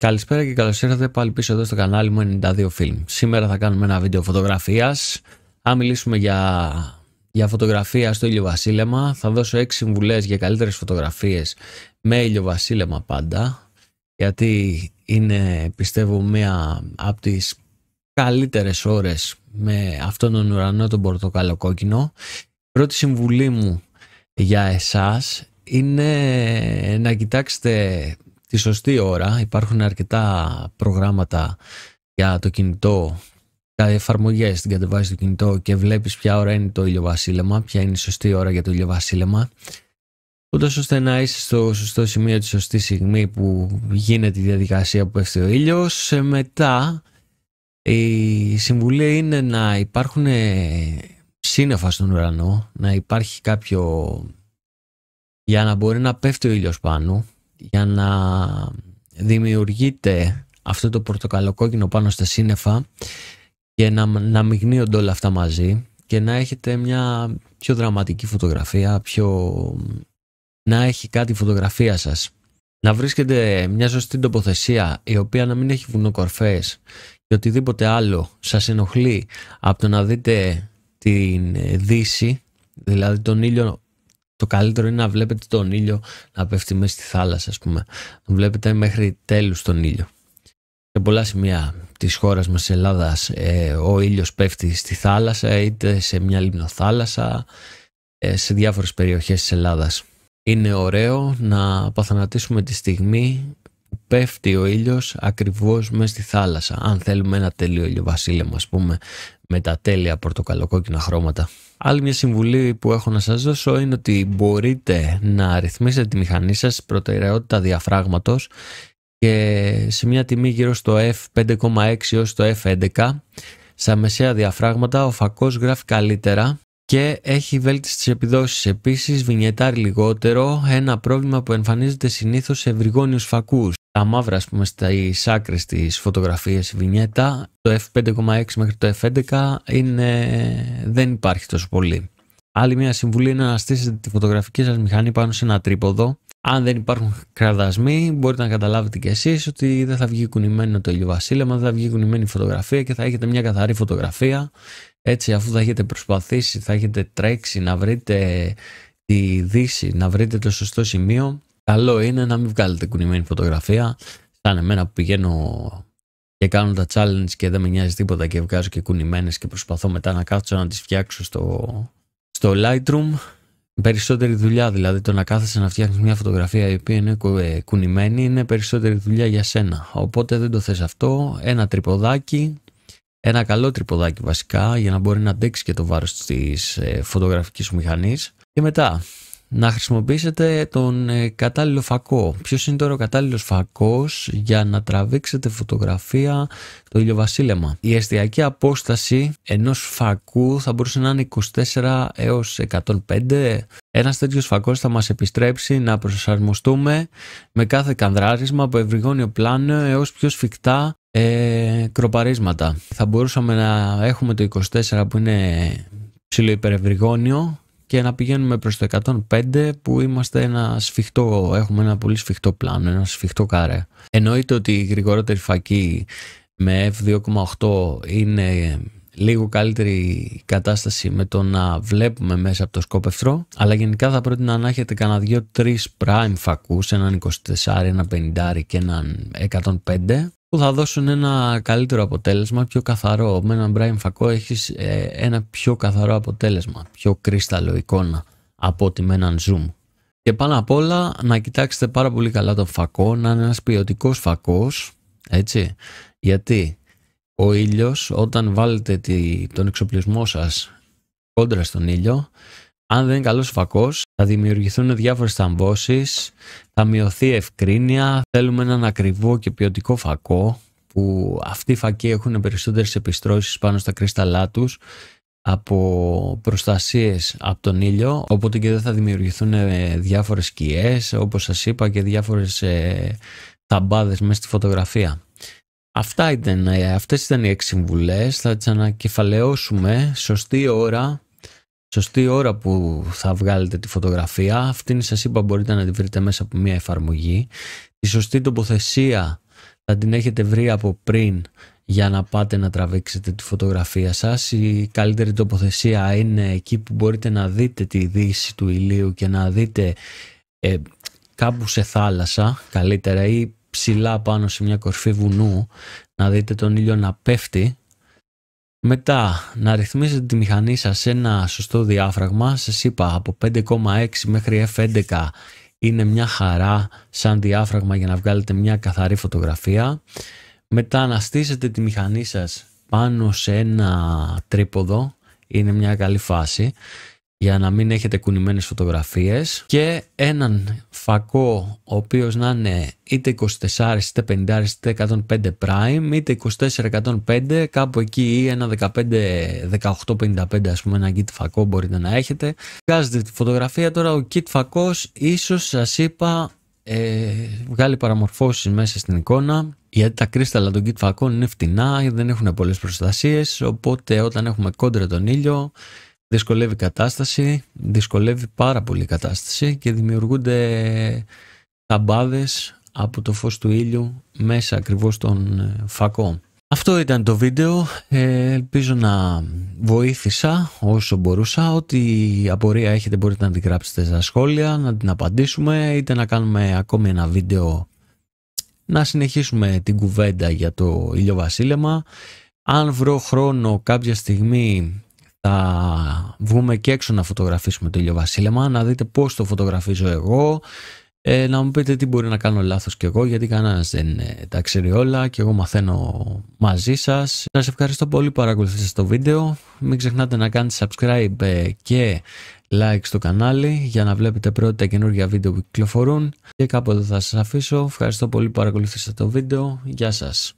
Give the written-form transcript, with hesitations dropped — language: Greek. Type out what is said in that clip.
Καλησπέρα και καλώς ήρθατε πάλι πίσω εδώ στο κανάλι μου 92 Film. Σήμερα θα κάνουμε ένα βίντεο φωτογραφίας. Θα μιλήσουμε για φωτογραφία στο ηλιοβασίλεμα. Θα δώσω 6 συμβουλές για καλύτερες φωτογραφίες με ηλιοβασίλεμα πάντα. Γιατί είναι, πιστεύω, μία από τις καλύτερες ώρες με αυτόν τον ουρανό τον πορτοκαλοκόκκινο. Πρώτη συμβουλή μου για εσάς είναι να κοιτάξετε τη σωστή ώρα. Υπάρχουν αρκετά προγράμματα για το κινητό, τα εφαρμογές στην κατεβάζεις στο κινητό και βλέπεις ποια ώρα είναι το ηλιοβασίλεμα, ποια είναι η σωστή ώρα για το ηλιοβασίλεμα, ούτως ώστε να είσαι στο σωστό σημείο τη σωστή στιγμή που γίνεται η διαδικασία που πέφτει ο ήλιος. Μετά η συμβουλή είναι να υπάρχουν σύννεφα στον ουρανό, να υπάρχει κάποιο για να μπορεί να πέφτει ο ήλιος πάνω, για να δημιουργείται αυτό το πορτοκαλοκόκκινο πάνω στα σύννεφα και να μειγνύονται όλα αυτά μαζί και να έχετε μια πιο δραματική φωτογραφία, να έχει κάτι η φωτογραφία σας. Να βρίσκετε μια σωστή τοποθεσία η οποία να μην έχει βουνοκορφές και οτιδήποτε άλλο σας ενοχλεί από το να δείτε την δύση, δηλαδή τον ήλιο. Το καλύτερο είναι να βλέπετε τον ήλιο να πέφτει μέσα στη θάλασσα, ας πούμε. Τον βλέπετε μέχρι τέλους τον ήλιο. Σε πολλά σημεία της χώρας μας της Ελλάδας ο ήλιος πέφτει στη θάλασσα, είτε σε μια λιμνοθάλασσα, σε διάφορες περιοχές της Ελλάδας. Είναι ωραίο να παθανατήσουμε τη στιγμή που πέφτει ο ήλιος ακριβώς μέσα στη θάλασσα. Αν θέλουμε ένα τέλειο ηλιοβασίλεμα, ας πούμε, με τα τέλεια πορτοκαλοκόκκινα χρώματα. Άλλη μια συμβουλή που έχω να σας δώσω είναι ότι μπορείτε να ρυθμίσετε τη μηχανή σας προτεραιότητα διαφράγματος και σε μια τιμή γύρω στο f5,6 έως το f11. Στα μεσαία διαφράγματα ο φακός γράφει καλύτερα και έχει βέλτιστες επιδόσεις. Επίσης βινιετάρει λιγότερο, ένα πρόβλημα που εμφανίζεται συνήθως σε ευρυγόνιους φακούς. Τα μαύρα, ας πούμε, στις άκρες της φωτογραφίας η βινιέτα, το f5,6 μέχρι το f11 δεν υπάρχει τόσο πολύ. Άλλη μια συμβουλή είναι να στήσετε τη φωτογραφική σας μηχανή πάνω σε ένα τρίποδο. Αν δεν υπάρχουν κραδασμοί, μπορείτε να καταλάβετε κι εσείς ότι δεν θα βγει κουνημένο το ηλιοβασίλεμα, δεν θα βγει κουνημένη η φωτογραφία και θα έχετε μια καθαρή φωτογραφία. Έτσι, αφού θα έχετε προσπαθήσει, θα έχετε τρέξει να βρείτε τη δύση, να βρείτε το σωστό σημείο, καλό είναι να μην βγάλετε κουνημένη φωτογραφία. Σαν εμένα που πηγαίνω και κάνω τα challenge και δεν με νοιάζει τίποτα και βγάζω και κουνημένες και προσπαθώ μετά να κάτσω να τις φτιάξω στο Lightroom. Περισσότερη δουλειά, δηλαδή το να κάθεσαι να φτιάχνεις μια φωτογραφία η οποία είναι κουνημένη είναι περισσότερη δουλειά για σένα. Οπότε δεν το θες αυτό. Ένα τρυποδάκι, ένα καλό τρυποδάκι βασικά, για να μπορεί να αντέξει και το βάρος της φωτογραφικής σου μηχανής. Και μετά να χρησιμοποιήσετε τον κατάλληλο φακό. Ποιος είναι τώρα ο κατάλληλος φακός για να τραβήξετε φωτογραφία το ηλιοβασίλεμα? Η εστιακή απόσταση ενός φακού θα μπορούσε να είναι 24 έως 105. Ένας τέτοιος φακός θα μας επιστρέψει να προσαρμοστούμε με κάθε κανδράρισμα από ευρυγόνιο πλάνο έως πιο σφιχτά κροπαρίσματα. Θα μπορούσαμε να έχουμε το 24 που είναι ψιλοϊπερευρυγόνιο και να πηγαίνουμε προς το 105 που είμαστε έχουμε ένα πολύ σφιχτό πλάνο, ένα σφιχτό καρέ. Εννοείται ότι η γρηγορότερη φακή με f2,8 είναι λίγο καλύτερη κατάσταση με το να βλέπουμε μέσα από το σκόπευτρο, αλλά γενικά θα πρότεινα να έχετε κανένα 2-3 prime φακούς, έναν 24, ένα 50 και έναν 105, που θα δώσουν ένα καλύτερο αποτέλεσμα, πιο καθαρό. Με έναν prime φακό έχεις ένα πιο καθαρό αποτέλεσμα, πιο κρίσταλλο εικόνα από ότι με έναν zoom. Και πάνω απ' όλα να κοιτάξετε πάρα πολύ καλά τον φακό, να είναι ένας ποιοτικός φακός, έτσι, γιατί ο ήλιος, όταν βάλετε τον εξοπλισμό σας κόντρα στον ήλιο, αν δεν είναι καλός φακός, θα δημιουργηθούν διάφορες θαμβώσεις, θα μειωθεί ευκρίνεια. Θέλουμε έναν ακριβό και ποιοτικό φακό, που αυτοί οι φακοί έχουν περισσότερες επιστρώσεις πάνω στα κρίσταλά τους από προστασίες από τον ήλιο, οπότε και δεν θα δημιουργηθούν διάφορες σκιές, όπως σας είπα, και διάφορες θαμπάδες μέσα στη φωτογραφία. Αυτές ήταν οι 6 συμβουλές. Θα τις ανακεφαλαιώσουμε. Σωστή ώρα που θα βγάλετε τη φωτογραφία. Αυτήν σας είπα μπορείτε να τη βρείτε μέσα από μια εφαρμογή. Η σωστή τοποθεσία θα την έχετε βρει από πριν για να πάτε να τραβήξετε τη φωτογραφία σας. Η καλύτερη τοποθεσία είναι εκεί που μπορείτε να δείτε τη δύση του ηλίου και να δείτε κάπου σε θάλασσα καλύτερα ή ψηλά πάνω σε μια κορφή βουνού, να δείτε τον ήλιο να πέφτει. Μετά να ρυθμίσετε τη μηχανή σας σε ένα σωστό διάφραγμα. Σας είπα από 5,6 μέχρι f11 είναι μια χαρά σαν διάφραγμα για να βγάλετε μια καθαρή φωτογραφία. Μετά να στήσετε τη μηχανή σας πάνω σε ένα τρίποδο, είναι μια καλή φάση για να μην έχετε κουνημένες φωτογραφίες, και έναν φακό ο οποίος να είναι είτε 24 είτε 50 είτε 105 prime είτε 24-105, κάπου εκεί, ή ένα 18-55 ας πούμε, ένα kit φακό μπορείτε να έχετε. Βγάζετε τη φωτογραφία. Τώρα ο kit φακός ίσως σας είπα βγάλει παραμορφώσεις μέσα στην εικόνα, γιατί τα κρίσταλα των kit φακών είναι φτηνά, δεν έχουν πολλές προστασίες, οπότε όταν έχουμε κόντρα τον ήλιο δυσκολεύει η κατάσταση, δυσκολεύει πάρα πολύ η κατάσταση και δημιουργούνται ταμπάδες από το φως του ήλιου μέσα ακριβώς στον φακό. Αυτό ήταν το βίντεο, ελπίζω να βοήθησα όσο μπορούσα. Ό,τι απορία έχετε μπορείτε να την γράψετε στα σχόλια, να την απαντήσουμε, είτε να κάνουμε ακόμη ένα βίντεο να συνεχίσουμε την κουβέντα για το ηλιοβασίλεμα. Αν βρω χρόνο κάποια στιγμή θα βγούμε και έξω να φωτογραφίσουμε το ηλιοβασίλεμα, να δείτε πώς το φωτογραφίζω εγώ, να μου πείτε τι μπορεί να κάνω λάθος κι εγώ, γιατί κανένας δεν τα ξέρει όλα και εγώ μαθαίνω μαζί σας. Σας ευχαριστώ πολύ που παρακολουθήσατε το βίντεο. Μην ξεχνάτε να κάνετε subscribe και like στο κανάλι για να βλέπετε πρώτα τα καινούργια βίντεο που κυκλοφορούν, και κάπου εδώ θα σας αφήσω. Ευχαριστώ πολύ που παρακολουθήσατε το βίντεο. Γεια σας.